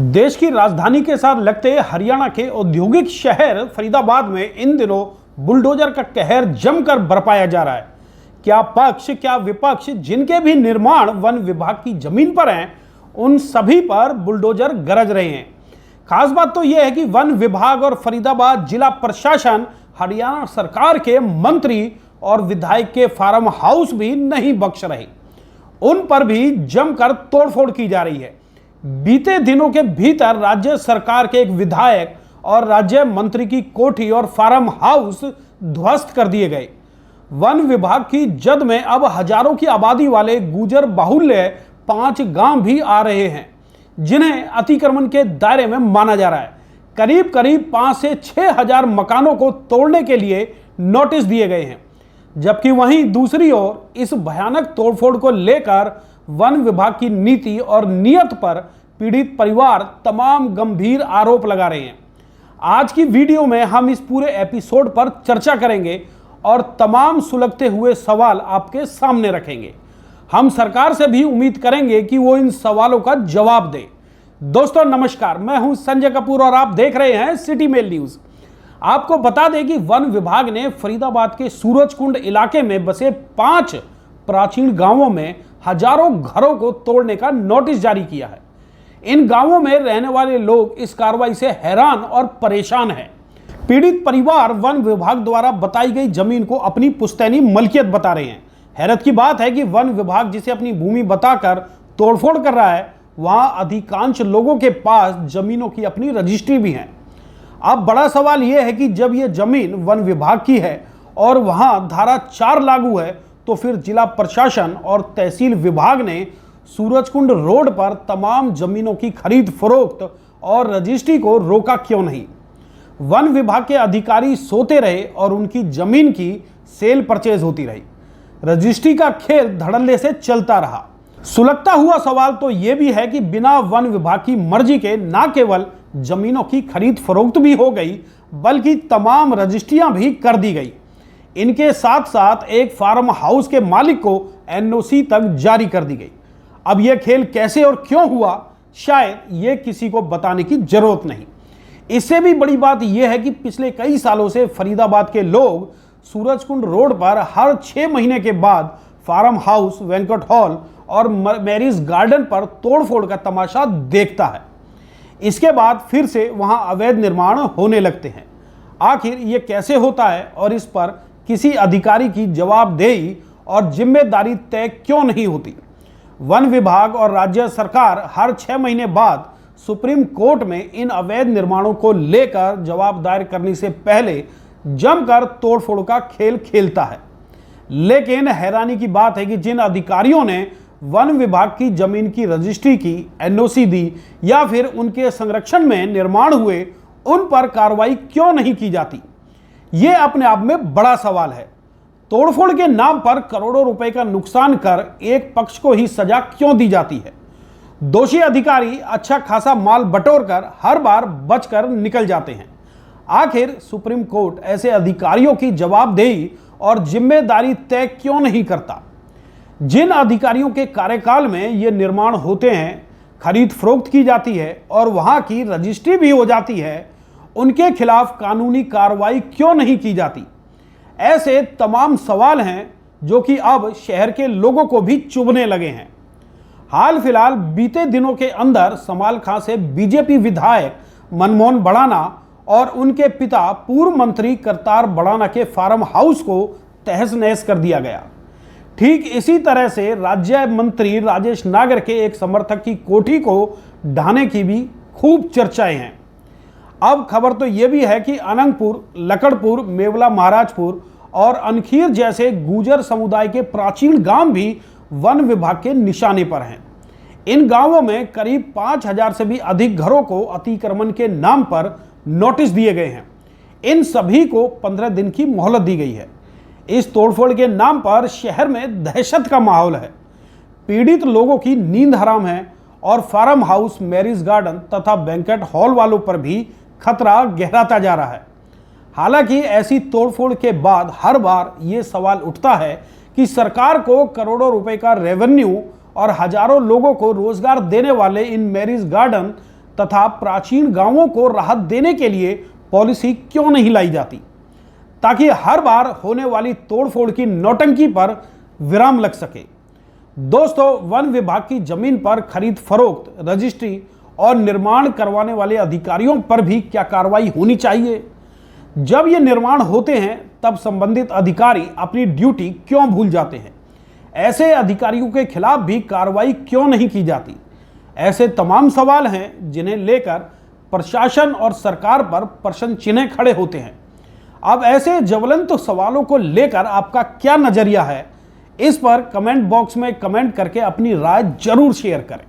देश की राजधानी के साथ लगते हरियाणा के औद्योगिक शहर फरीदाबाद में इन दिनों बुलडोजर का कहर जमकर बरपाया जा रहा है। क्या पक्ष क्या विपक्ष जिनके भी निर्माण वन विभाग की जमीन पर हैं, उन सभी पर बुलडोजर गरज रहे हैं। खास बात तो यह है कि वन विभाग और फरीदाबाद जिला प्रशासन हरियाणा सरकार के मंत्री और विधायक के फार्म हाउस भी नहीं बख्श रहे, उन पर भी जमकर तोड़फोड़ की जा रही है। बीते दिनों के भीतर राज्य सरकार के एक विधायक और राज्य मंत्री की कोठी और फार्म हाउस ध्वस्त कर दिए गए। वन विभाग की जद में अब हजारों की आबादी वाले गुर्जर बाहुल्य 5 गांव भी आ रहे हैं, जिन्हें अतिक्रमण के दायरे में माना जा रहा है। करीब करीब 5 से 6 हजार मकानों को तोड़ने के लिए नोटिस दिए गए हैं, जबकि वहीं दूसरी ओर इस भयानक तोड़फोड़ को लेकर वन विभाग की नीति और नीयत पर पीड़ित परिवार तमाम गंभीर आरोप लगा रहे हैं। आज की वीडियो में हम इस पूरे एपिसोड पर चर्चा करेंगे और तमाम सुलगते हुए सवाल आपके सामने रखेंगे। हम सरकार से भी उम्मीद करेंगे कि वो इन सवालों का जवाब दे। दोस्तों नमस्कार, मैं हूं संजय कपूर और आप देख रहे हैं सिटी मेल न्यूज। आपको बता दें कि वन विभाग ने फरीदाबाद के सूरजकुंड इलाके में बसे 5 प्राचीन गांवों में हजारों घरों को तोड़ने का नोटिस जारी किया है। इन गांवों में रहने वाले लोग इस कार्रवाई से हैरान और परेशान हैं। पीड़ित परिवार वन विभाग द्वारा बताई गई जमीन को अपनी पुश्तैनी मलकियत बता रहे हैं। हैरत की बात है कि वन विभाग जिसे अपनी भूमि बताकर तोड़फोड़ कर रहा है, वहां अधिकांश लोगों के पास जमीनों की अपनी रजिस्ट्री भी है। अब बड़ा सवाल यह है कि जब यह जमीन वन विभाग की है और वहां धारा 4 लागू है, तो फिर जिला प्रशासन और तहसील विभाग ने सूरजकुंड रोड पर तमाम जमीनों की खरीद फरोख्त और रजिस्ट्री को रोका क्यों नहीं? वन विभाग के अधिकारी सोते रहे और उनकी जमीन की सेल परचेज होती रही। रजिस्ट्री का खेल धड़ल्ले से चलता रहा। सुलगता हुआ सवाल तो यह भी है कि बिना वन विभाग की मर्जी के न केवल जमीनों की खरीद फरोख्त भी हो गई, बल्कि तमाम रजिस्ट्रियां भी कर दी गई। इनके साथ साथ एक फार्म हाउस के मालिक को एनओसी तक जारी कर दी गई। अब यह खेल कैसे और क्यों हुआ, शायद यह किसी को बताने की जरूरत नहीं। इससे भी बड़ी बात यह है कि पिछले कई सालों से फरीदाबाद के लोग सूरजकुंड रोड पर हर 6 महीने के बाद फार्म हाउस, वेंकट हॉल और मैरिज गार्डन पर तोड़फोड़ का तमाशा देखता है। इसके बाद फिर से वहां अवैध निर्माण होने लगते हैं। आखिर यह कैसे होता है और इस पर किसी अधिकारी की जवाबदेही और जिम्मेदारी तय क्यों नहीं होती? वन विभाग और राज्य सरकार हर 6 महीने बाद सुप्रीम कोर्ट में इन अवैध निर्माणों को लेकर जवाब दायर करने से पहले जमकर तोड़फोड़ का खेल खेलता है। लेकिन हैरानी की बात है कि जिन अधिकारियों ने वन विभाग की जमीन की रजिस्ट्री की, एनओसी दी या फिर उनके संरक्षण में निर्माण हुए, उन पर कार्रवाई क्यों नहीं की जाती? यह अपने आप में बड़ा सवाल है। तोड़फोड़ के नाम पर करोड़ों रुपए का नुकसान कर एक पक्ष को ही सजा क्यों दी जाती है? दोषी अधिकारी अच्छा खासा माल बटोर कर हर बार बचकर निकल जाते हैं। आखिर सुप्रीम कोर्ट ऐसे अधिकारियों की जवाबदेही और जिम्मेदारी तय क्यों नहीं करता? जिन अधिकारियों के कार्यकाल में ये निर्माण होते हैं, खरीद फरोख्त की जाती है और वहां की रजिस्ट्री भी हो जाती है, उनके खिलाफ कानूनी कार्रवाई क्यों नहीं की जाती? ऐसे तमाम सवाल हैं जो कि अब शहर के लोगों को भी चुभने लगे हैं। हाल फिलहाल बीते दिनों के अंदर समाल खां से बीजेपी विधायक मनमोहन बड़ाना और उनके पिता पूर्व मंत्री करतार बड़ाना के फार्म हाउस को तहस नहस कर दिया गया। ठीक इसी तरह से राज्य मंत्री राजेश नागर के एक समर्थक की कोठी को ढाने की भी खूब चर्चाएं हैं। अब खबर तो यह भी है कि अनंगपुर, लकड़पुर, मेवला महाराजपुर और अनखीर जैसे गुर्जर समुदाय के प्राचीन गांव भी वन विभाग के निशाने पर हैं। इन गांवों में करीब 5000 से भी अधिक घरों को अतिक्रमण के नाम पर नोटिस दिए गए हैं। इन सभी को 15 दिन की मोहलत दी गई है। इस तोड़फोड़ के नाम पर शहर में दहशत का माहौल है। पीड़ित लोगों की नींद हराम है और फार्म हाउस, मैरिज गार्डन तथा बैंकेट हॉल वालों पर भी खतरा गहराता जा रहा है। हालांकि ऐसी तोड़फोड़ के बाद हर बार ये सवाल उठता है कि सरकार को करोड़ों रुपए का रेवेन्यू और हजारों लोगों को रोजगार देने वाले इन मैरिज गार्डन तथा प्राचीन गांवों को राहत देने के लिए पॉलिसी क्यों नहीं लाई जाती, ताकि हर बार होने वाली तोड़फोड़ की नौटंकी पर विराम लग सके। दोस्तों, वन विभाग की जमीन पर खरीद फरोख्त, रजिस्ट्री और निर्माण करवाने वाले अधिकारियों पर भी क्या कार्रवाई होनी चाहिए? जब ये निर्माण होते हैं तब संबंधित अधिकारी अपनी ड्यूटी क्यों भूल जाते हैं? ऐसे अधिकारियों के खिलाफ भी कार्रवाई क्यों नहीं की जाती? ऐसे तमाम सवाल हैं जिन्हें लेकर प्रशासन और सरकार पर प्रश्न चिन्ह खड़े होते हैं। अब ऐसे ज्वलंत सवालों को लेकर आपका क्या नजरिया है, इस पर कमेंट बॉक्स में कमेंट करके अपनी राय जरूर शेयर करें।